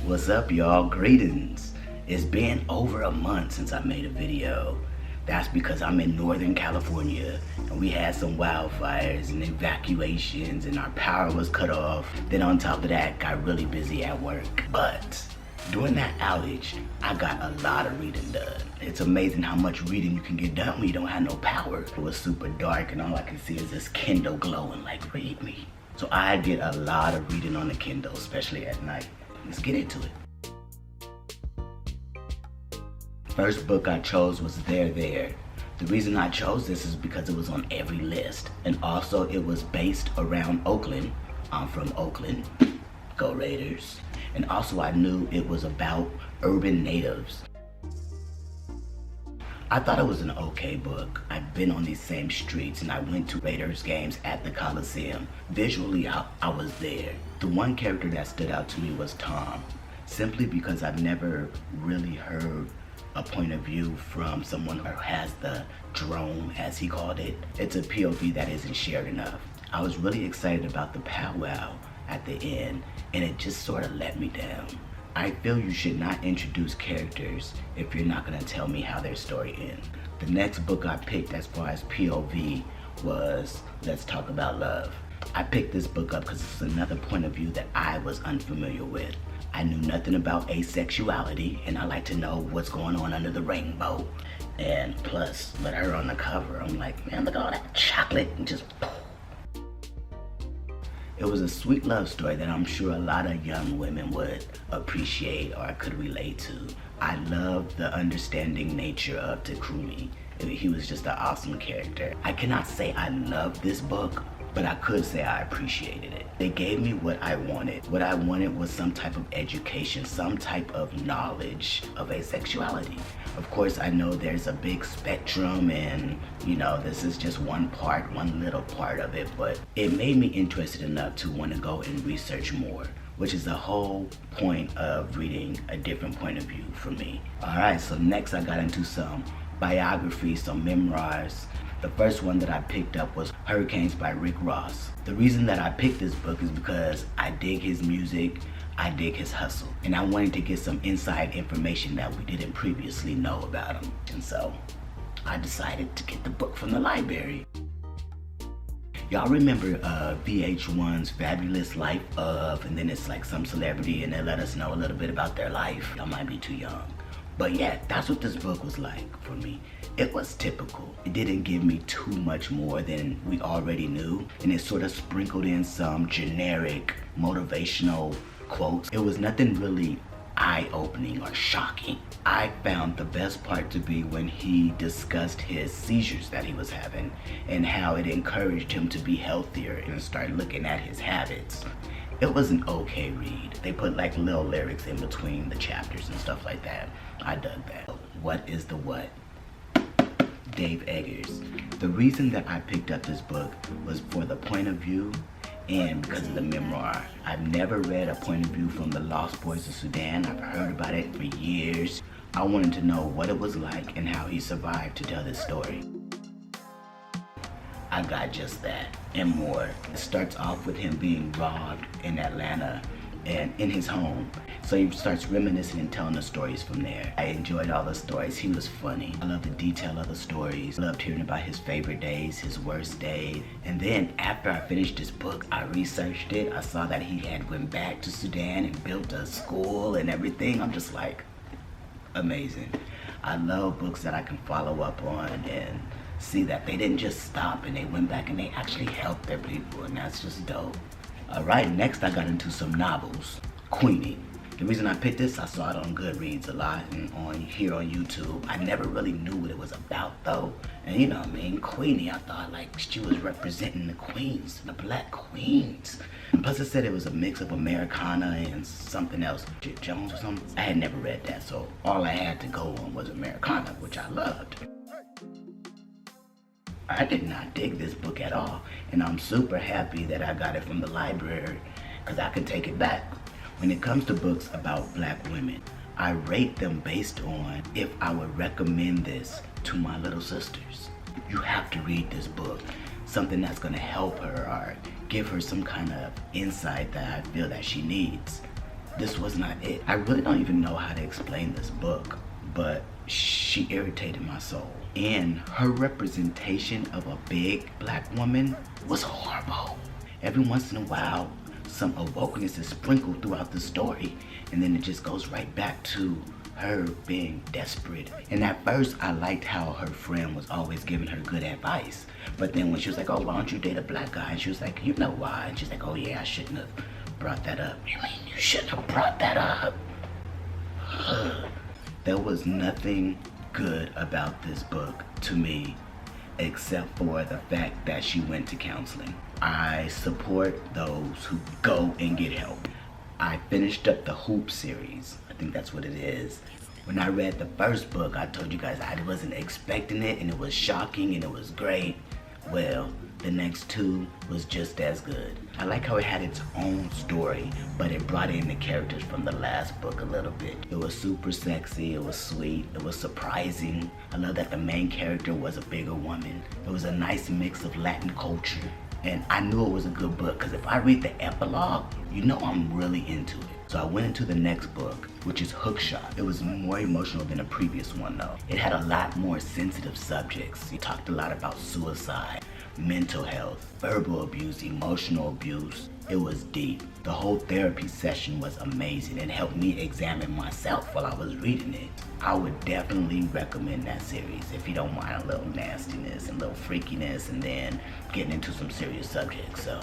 What's up, y'all? Greetings. It's been over a month since I made a video. That's because I'm in Northern California and we had some wildfires and evacuations and our power was cut off. Then on top of that, got really busy at work. But during that outage, I got a lot of reading done. It's amazing how much reading you can get done when you don't have no power. It was super dark and all I could see is this Kindle glowing like, read me. So I did a lot of reading on the Kindle, especially at night. Let's get into it. First book I chose was There. The reason I chose this is because it was on every list. And also it was based around Oakland. I'm from Oakland. Go Raiders. And also I knew it was about urban natives. I thought it was an okay book. I've been on these same streets and I went to Raiders games at the Coliseum. Visually, I was there. The one character that stood out to me was Tom, simply because I've never really heard a point of view from someone who has the drone, as he called it. It's a POV that isn't shared enough. I was really excited about the powwow at the end, and it just sort of let me down. I feel you should not introduce characters if you're not gonna tell me how their story ends. The next book I picked as far as POV was Let's Talk About Love. I picked this book up because it's another point of view that I was unfamiliar with. I knew nothing about asexuality and I like to know what's going on under the rainbow. And plus, with her on the cover, I'm like, man, look at all that chocolate and just poof. It was a sweet love story that I'm sure a lot of young women would appreciate or could relate to. I love the understanding nature of Takumi. He was just an awesome character. I cannot say I love this book, but I could say I appreciated it. They gave me what I wanted. What I wanted was some type of education, some type of knowledge of asexuality. Of course, I know there's a big spectrum and, you know, this is just one little part of it, but it made me interested enough to want to go and research more, which is the whole point of reading a different point of view for me. All right, so next I got into some biographies, some memoirs. The first one that I picked up was Hurricanes by Rick Ross. The reason that I picked this book is because I dig his music, I dig his hustle, and I wanted to get some inside information that we didn't previously know about him. And so I decided to get the book from the library. Y'all remember VH1's Fabulous Life of, and then it's like some celebrity and they let us know a little bit about their life. Y'all might be too young. But yeah, that's what this book was like for me. It was typical. It didn't give me too much more than we already knew, and it sort of sprinkled in some generic motivational quotes. It was nothing really eye-opening or shocking. I found the best part to be when he discussed his seizures that he was having and how it encouraged him to be healthier and start looking at his habits. It was an okay read. They put like little lyrics in between the chapters and stuff like that. I dug that. What is the what? Dave Eggers. The reason that I picked up this book was for the point of view and because of the memoir. I've never read a point of view from the Lost Boys of Sudan. I've heard about it for years. I wanted to know what it was like and how he survived to tell this story. I got just that and more. It starts off with him being robbed in Atlanta and in his home. So he starts reminiscing and telling the stories from there. I enjoyed all the stories. He was funny. I love the detail of the stories. I loved hearing about his favorite days, his worst days. And then after I finished this book, I researched it. I saw that he had went back to Sudan and built a school and everything. I'm just like, amazing. I love books that I can follow up on and see that they didn't just stop and they went back and they actually helped their people, and that's just dope. All right, next I got into some novels. Queenie. The reason I picked this, I saw it on Goodreads a lot and here on YouTube. I never really knew what it was about though. And you know what I mean, Queenie, I thought like she was representing the queens, the black queens. And plus it said it was a mix of Americana and something else, Jones or something. I had never read that, so all I had to go on was Americana, which I loved. I did not dig this book at all, and I'm super happy that I got it from the library because I can take it back. When it comes to books about black women, I rate them based on if I would recommend this to my little sisters. You have to read this book, something that's gonna help her or give her some kind of insight that I feel that she needs. this was not it. I really don't even know how to explain this book, but she irritated my soul. And her representation of a big black woman was horrible. Every once in a while, some awokeness is sprinkled throughout the story, and then it just goes right back to her being desperate. And at first, I liked how her friend was always giving her good advice. But then when she was like, oh, why don't you date a black guy? And she was like, you know why? And she's like, oh yeah, I shouldn't have brought that up. You mean you shouldn't have brought that up? There was nothing good about this book to me except for the fact that she went to counseling. I support those who go and get help. I finished up the Hoop series. I think that's what it is. When I read the first book, I told you guys I wasn't expecting it, and it was shocking and it was great. Well, the next two was just as good. I like how it had its own story, but it brought in the characters from the last book a little bit. It was super sexy, it was sweet, it was surprising. I love that the main character was a bigger woman. It was a nice mix of Latin culture. And I knew it was a good book, because if I read the epilogue, you know I'm really into it. So I went into the next book, which is Hookshot. It was more emotional than the previous one though. It had a lot more sensitive subjects. It talked a lot about suicide, mental health, verbal abuse, emotional abuse. It was deep. The whole therapy session was amazing and helped me examine myself while I was reading it. I would definitely recommend that series if you don't mind a little nastiness and a little freakiness and then getting into some serious subjects. So,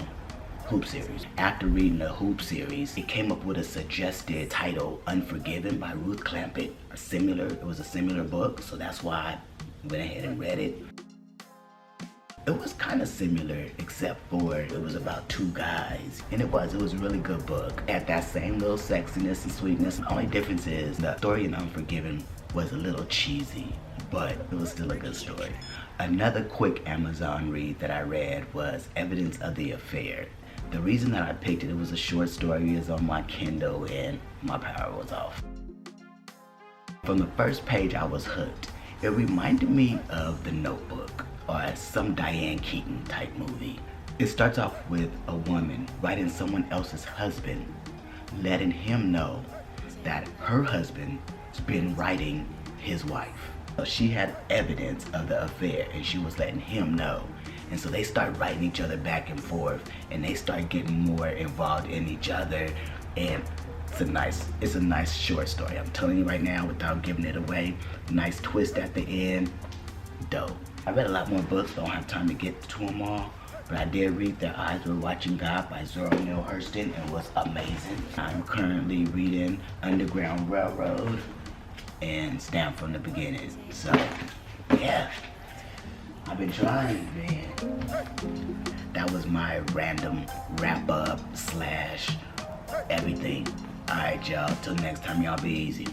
Hoop series. After reading the Hoop series, it came up with a suggested title, Unforgiven by Ruth Clampett. It was a similar book, so that's why I went ahead and read it. It was kind of similar, except for it was about two guys. And it was a really good book. It had that same little sexiness and sweetness. The only difference is the story in Unforgiven was a little cheesy, but it was still a good story. Another quick Amazon read that I read was Evidence of the Affair. The reason that I picked it, it was a short story, is on my Kindle and my power was off. From the first page, I was hooked. It reminded me of The Notebook or some Diane Keaton type movie. It starts off with a woman writing someone else's husband, letting him know that her husband's been writing his wife. So she had evidence of the affair and she was letting him know. And so they start writing each other back and forth and they start getting more involved in each other. And it's a nice short story. I'm telling you right now without giving it away. Nice twist at the end. Dope. I read a lot more books, don't have time to get to them all. But I did read Their Eyes Were Watching God by Zora Neale Hurston and it was amazing. I'm currently reading Underground Railroad and Stand From the Beginning. So, yeah. I've been trying, man. That was my random wrap up / everything. Alright, y'all. Till next time, y'all be easy.